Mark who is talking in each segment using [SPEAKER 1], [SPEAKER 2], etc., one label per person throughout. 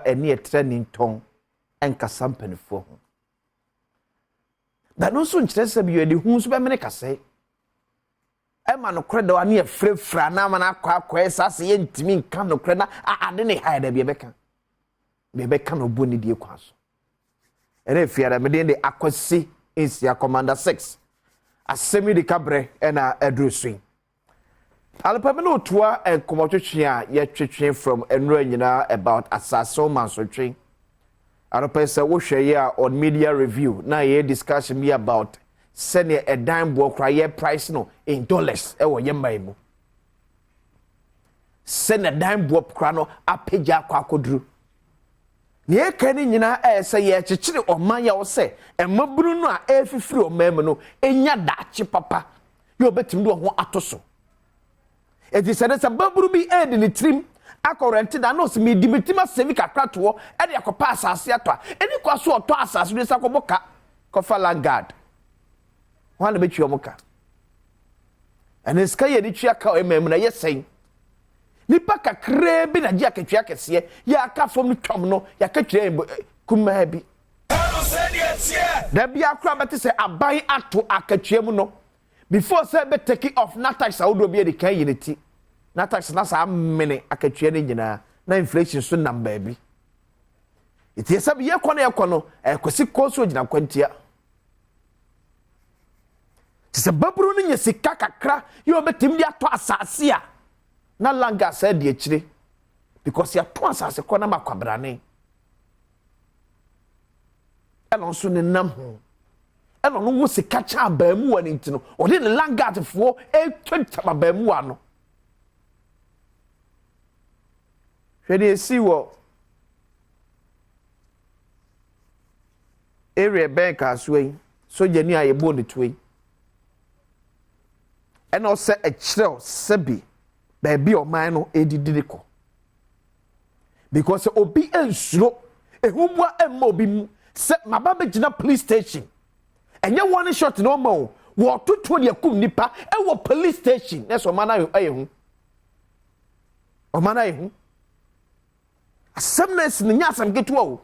[SPEAKER 1] eni etreni nton enkasa mpanifo ho da no so nkyerɛ sɛ bi edi hu so be mene kase ema no kore da wa ne frefra na ma na akwa esase ye ntimi nka no kore na ade ne ha da bi beka no boni die kwa so ene fiara me de akwasi Asia Commander 6 Asem di kabre ena edrusin alpameno toa enkomotwetwe a ye twetwe from enro nyina about asaso mansotwe alpesa wo hweye a on media review na ye discussion me about senior a dime bo kra ye price no in dollars e wo ye maimu senior dime bo kra no apagya kwakodru ne kani nyina se ye kyekire oman ya wo se emaburu no a efifiri omam no enya daachi papa ye obetim do ho atoso eti sene se baburu bi edi ni trim akorente da no se me dimitima sevi kakrato e de akopa asase ato eni kwaso oto asase do sa koboka kofa langard wana be twiamoka ene ska ye ni twia ka emam na yesen nipa kakra bi na gia katwa kese ya aka fom twom no ya katwa kuma bi da bia kra bete se aban ato akatwa mu no before say be take off na tax awodo bi e de kan yiniti na tax na sa mene akatwa ne nyina na inflation so number bi iti esa bi ye kono kwasi koso gina kwantia se baburu no nye sika kakra yo betim dia to asase a na langa said de akire because ya to asase ko na makwabrane eno so ne nam ho eno no wo sika cha baamu wa nti no o de langa atfo e twenta baamu wa no hwede esi wo area bank aswei so jani ayebo ne twei eno se a kirel sebi baby o man no edididiko because obi ensuro ehubua emma obi mu se mababa gina police station enye one shot no mo wo toto de akum nipa e wo police station na so mana ayehu o mana ayehu asemness ni nyasam getu o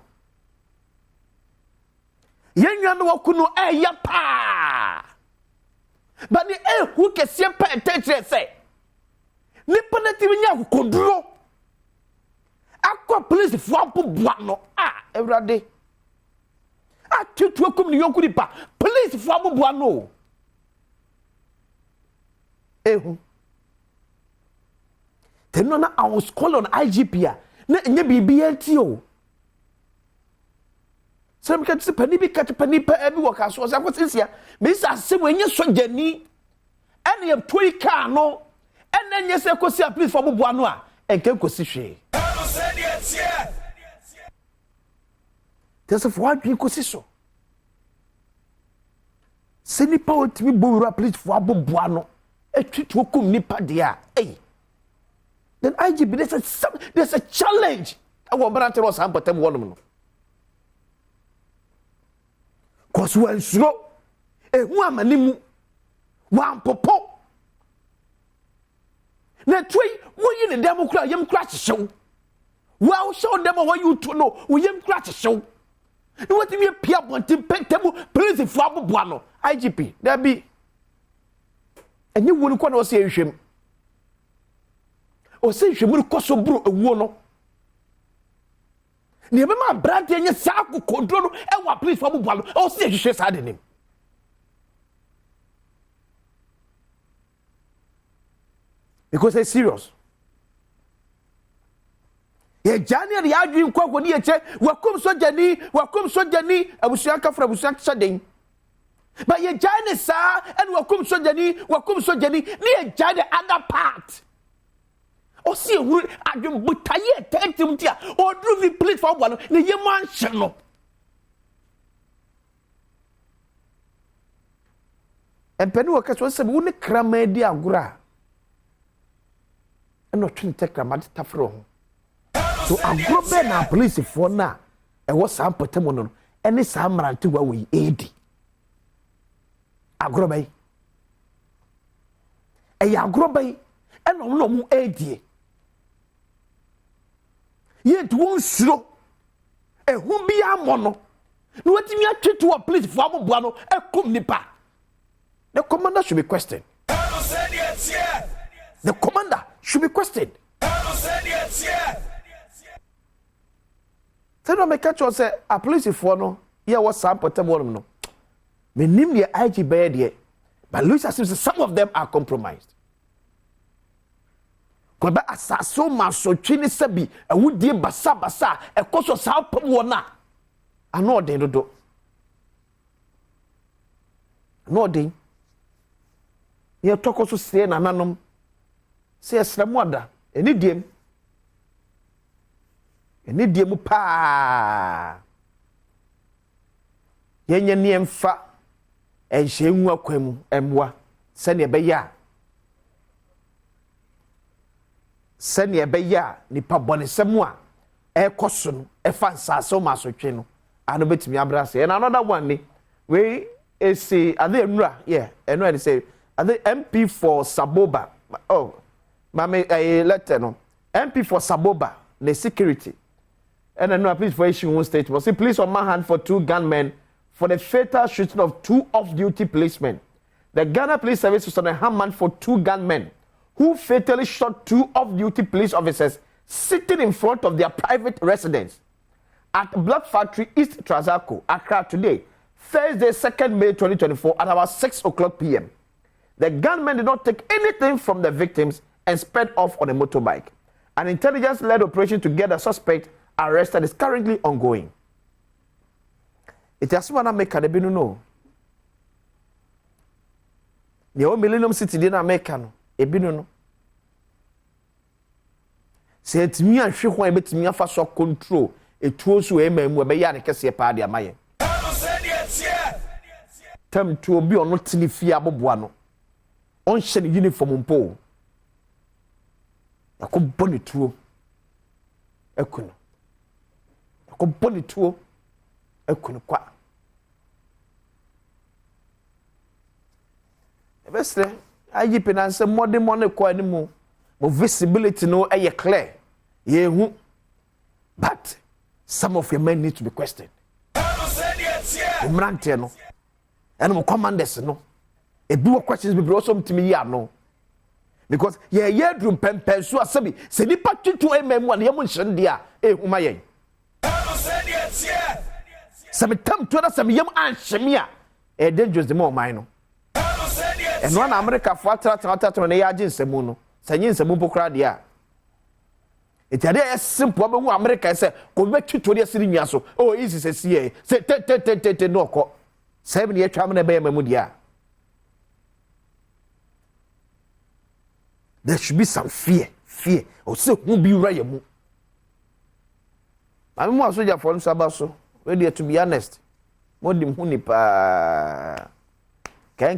[SPEAKER 1] yenwa no wakunu eya pa but the who can see pa attention say nipa na ti nya koduro akwa police fo abobua no everade atutu akum ni yonku nipa police fo abobua no tenno na I was call on IGP na nya bibia ti o sem ka tsi pani bi ka pani pa abi waka so sa kwotisia me sa Asem enye sojani ene ye toyi ka no ene nye se kosi a police for boboa no a enke kosi hwe tese for adwi kosi so se nipa otimi bowura police for boboa no etwitu okum nipa dia then IGB there's a challenge awo brante ro sampatam wonum no cause when slow ehu amanimu wan popo na twei wo yi ne dem kura yem kura hyew wa wo show dem wo you to know wo yem kura hyew ni what me pia bontim pentemu police fo aboboa no IGP da bi enye wo ni kwa na wo se ehwem o se ehwem ni koso bro ewuo no ni ebe ma brante enye sa ku kodro no e wa police fo aboboa no o se ehwehwe sa de nim because it's serious. Ye jani ya adwin kwa ni eche wakum sojani abusuan kafra abusuan chaden. But ye jani sa and wakum sojani ni ye jani other part. O si ehuru adwin butaye tentim tia o dru vi plate for one ni ye man no. En penu wakaso se wo ne krama di agura. No twin take grammatic tafro so agrobe na police for na e wo sam potemo no ene sam marante wa we edi agrobe e ya agrobe e no mu edi ye tu won suro Ehun bi amono. No wetimi atwe to a police for aboboa no ekom nipa. The commander should be questioned. The commander should be questioned. Tell me catch you say a police for no here was some portable no. Me nim the IG bed here. But Louis Asem say some of them are compromised. Kwaba asaso maso twini sabi awudie basa ekoso sa pam wona. Ano den dodo. No den. Ye toko so se nananom. Se esremu ada. Eni diem pa. Yenye ni emfa enhyenwu akwam emwa sene beya. Sene beya nipa bonesemu a ekoso no efansa so masotwe no ano betimi abrase. And another one ni we ese ade enura eno and say ade MP for Saboba. Oh mama letter no MP for Saboba the security. And I know please for issue one statement. Say police on my hand for 2 gunmen for the fatal shooting of 2 off-duty policemen. The Ghana Police Service was on a hand man for 2 gunmen who fatally shot 2 off-duty police officers sitting in front of their private residence at Block Factory East Trazaco, Accra today, Thursday, 2nd May 2024 at about 6 o'clock p.m. The gunmen did not take anything from the victims and sped off on a motorbike. An intelligence-led operation to get the suspect arrested is currently ongoing. It has one make the binu no. The Millennium City did not make no. E binu no. Say it me and she who bet me afa so control. It was so we be ya ne kese pa de amaye. Tem to obi ono tini fie aboboa no. On hye ne uniform mpo. Yakobɔ ne tuo. Ekuno. Yakobɔ ne tuo. Ekuno kwa. Ebesre ayi penanse modern money kwa animu. Mo visibility no eye clear. Yehu. But some of your men need to be questioned. Umrante no. And mo commanders no. Ebi wo questions be also mtimi ya no. Because ye drum pempen so asabi se nipa tutu ememu na yemu nhyende a ehuma yen. Some tam to that some yem anhyeme a dangerous the more mine no. And one America for atra na ya ginsemu no. Sanye nsemu pokra de a. Etiade e simple be hu America say ko be tutu de siri nwa so. Oh easy say see say te no ko. 7 year twam na be ememu de a. There should be some fear. Or say who be right mu. I'm more soldier for Sabaso. Ready to be honest. More dim huni pa. Can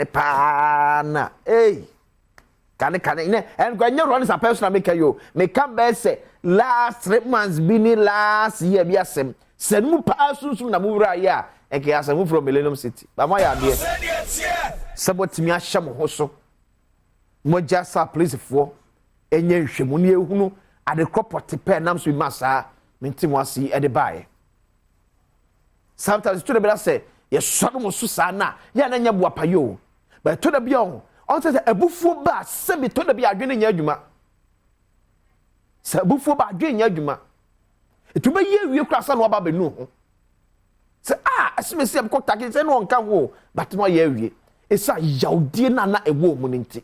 [SPEAKER 1] pa na. Hey. Can and when you run is a person make you. Me come back say last 3 months bini last year be Asem. Send mu pa sunsun na mu wura ya. Eke Asem from Millennium City. Ba mo ya de. Sabot mi ahyam ho so. Moja sa police for enye hwemu ne ehunu ade kopoti pe nam so masa mentimo asi e de bae sometimes to the better say ye soro mo so sa na ya na nya bo apayo but to the bia on say abufuo ba se bi to the bia adwene nya adwuma se abufuo ba adwene nya adwuma etuba ye wie kura sa no ba benu ho se asimesi am ko take se no nka ho but no ye wie esa yawdie na ewo mu nti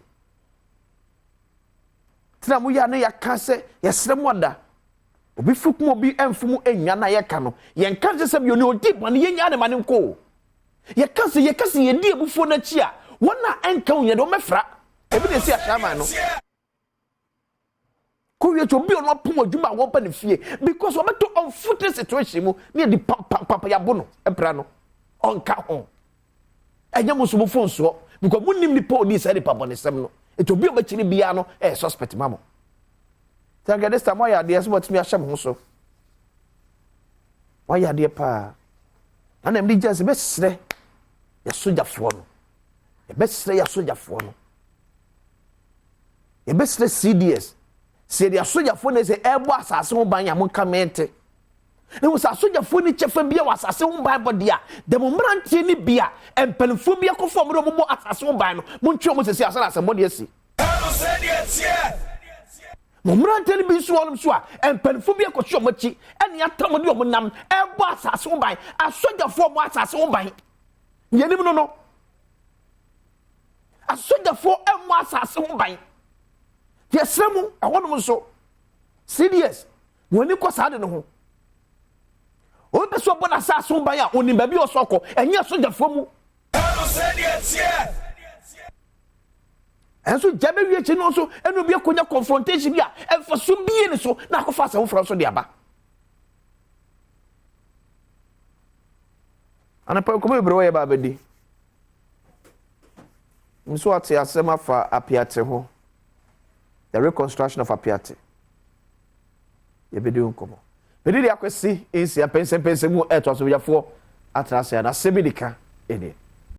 [SPEAKER 1] tina mu ya ne yaka se yesremu ada obi fukum obi emfumu enya na yeka no yenka se bi oni odi bone yenya ne mane nko yeka se ye di ebufuo na chi a wona enka unye do mefra ebi de si ahama no ko ye to bi ono pom adwuma wo pa ne fie because we beto unfoot situation mu ne di papa ya bono empra no onka ho enya musubu fon so because munim ni pa odi se di papa ne sem no it will be a chini biano suspect mamo. Tell this time why are there what me asham so. Why are there pa? And them just best say ya soldier for no. The best say ya soldier for no. The best say CDS. Say ya soldier for no say ebo asase ho ban ya mon kamente. ne was asoja fo ni chefa bia wasase ho bible dia de mo mrantie ni bia empanfo bia ko fo mo mo asase ho ban no mo ntwe mo sesi asana asemo de asi mo mrantie ni bi so wolum so a empanfo bia ko hwe mo chi ene atam de mo nam ebo asase ho ban asoja fo mo asase ho ban yenim no asoja fo emo asase ho ban yesremu ehonum so serious woni ko sa de no ho o be so bona sa so ban a oni ba bi osoko enye soja fo mu enso jabe wie chi no so enu bi akonya confrontation bi a emfa so bi ni so na akofa sa ho fra so de aba ana pa ko me bro ye ba bedi nso ate asema fa apiate ho the reconstruction of apiate ye bedi nkomo bedi de akwesi ensi apense mu eto so biyafo atrase na sebidika ene